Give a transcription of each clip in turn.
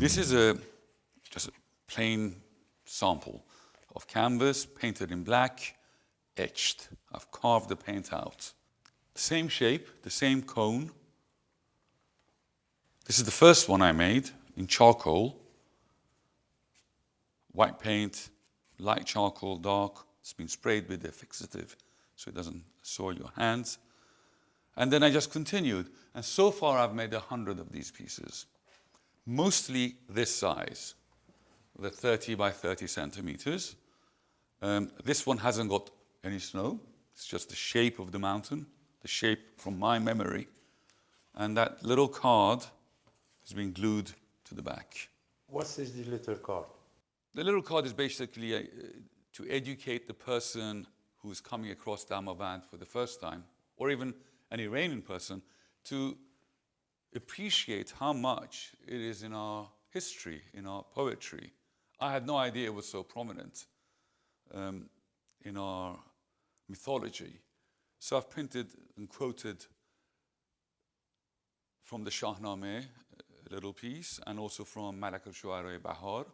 This is just a plain sample of canvas, painted in black, etched. I've carved the paint out. Same shape, the same cone. This is the first one I made in charcoal. White paint, light charcoal, dark. It's been sprayed with the fixative so it doesn't soil your hands. And then I just continued. And so far I've made 100 of these pieces. Mostly this size, the 30 by 30 centimeters. This one hasn't got any snow. It's just the shape of the mountain, the shape from my memory. And that little card has been glued to the back. What is the little card? The little card is basically to educate the person who is coming across Damavand for the first time, or even an Iranian person, to appreciate how much it is in our history, in our poetry. I had no idea it was so prominent in our mythology. So I've printed and quoted from the Shahnameh, a little piece, and also from Malak al-Shu'ara Bahar.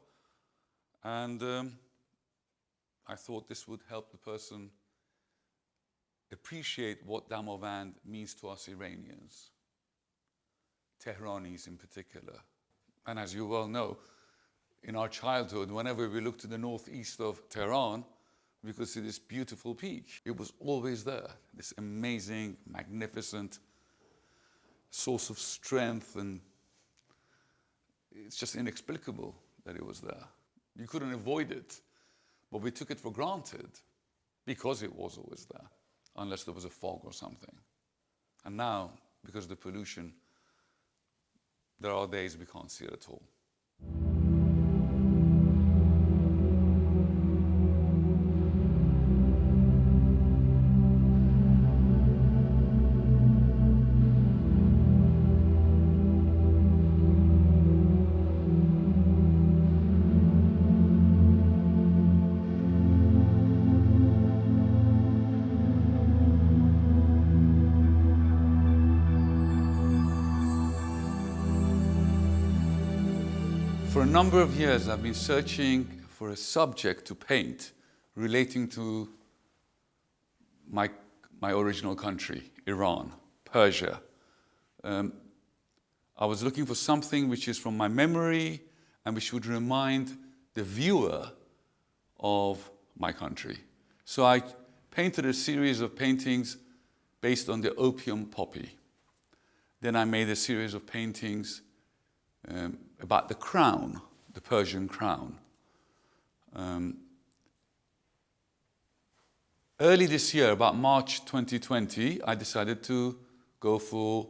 And I thought this would help the person appreciate what Damavand means to us Iranians. Tehranis in particular. And as you well know, in our childhood, whenever we looked to the northeast of Tehran, we could see this beautiful peak. It was always there, this amazing, magnificent source of strength, and it's just inexplicable that it was there. You couldn't avoid it, but we took it for granted because it was always there, unless there was a fog or something. And now, because of the pollution, there are days we can't see it at all. For a number of years, I've been searching for a subject to paint relating to my original country, Iran, Persia. I was looking for something which is from my memory and which would remind the viewer of my country. So I painted a series of paintings based on the opium poppy. Then I made a series of paintings about the crown, the Persian crown. Early this year, about March 2020, I decided to go for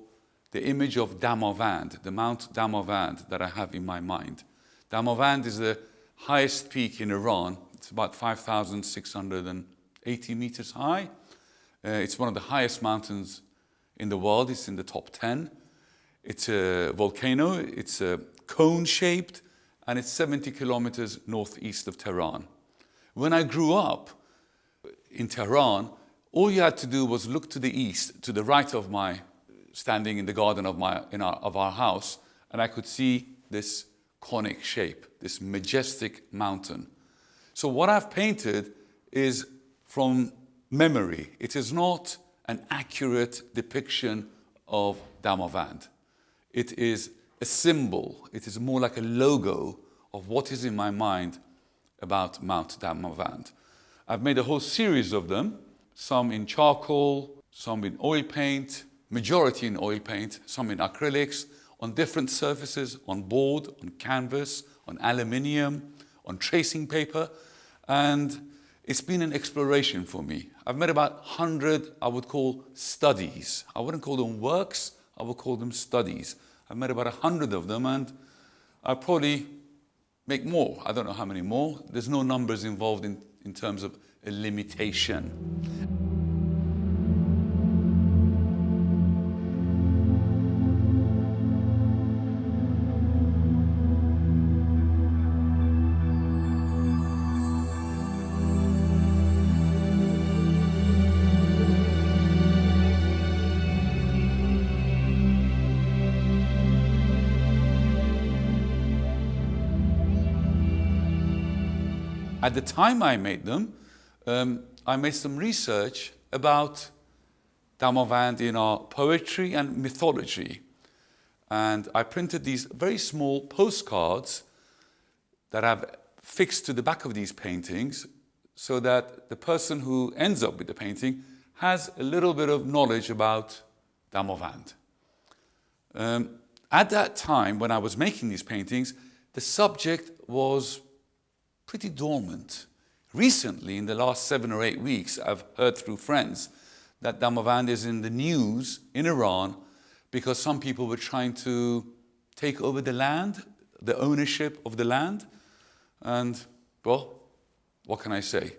the image of Damavand, the Mount Damavand that I have in my mind. Damavand is the highest peak in Iran. It's about 5,680 meters high. It's one of the highest mountains in the world. It's in the top 10. It's a volcano. It's cone-shaped, and it's 70 kilometers northeast of Tehran. When I grew up in Tehran, all you had to do was look to the east, to the right of my, standing in the garden of our house, and I could see this conic shape, this majestic mountain. So what I've painted is from memory. It is not an accurate depiction of Damavand. It is a symbol. It is more like a logo of what is in my mind about Mount Damavand. I've made a whole series of them, some in charcoal, some in oil paint, majority in oil paint, some in acrylics, on different surfaces, on board, on canvas, on aluminium, on tracing paper, and it's been an exploration for me. I've made about 100, I would call studies. I wouldn't call them works, I would call them studies. I've made about 100 of them, and I'll probably make more. I don't know how many more. There's no numbers involved in terms of a limitation. At the time I made them, I made some research about Damavand in our poetry and mythology. And I printed these very small postcards that I've fixed to the back of these paintings so that the person who ends up with the painting has a little bit of knowledge about Damavand. At that time, when I was making these paintings, the subject was pretty dormant. Recently, in the last 7 or 8 weeks, I've heard through friends that Damavand is in the news in Iran because some people were trying to take over the land, the ownership of the land. And, well, what can I say?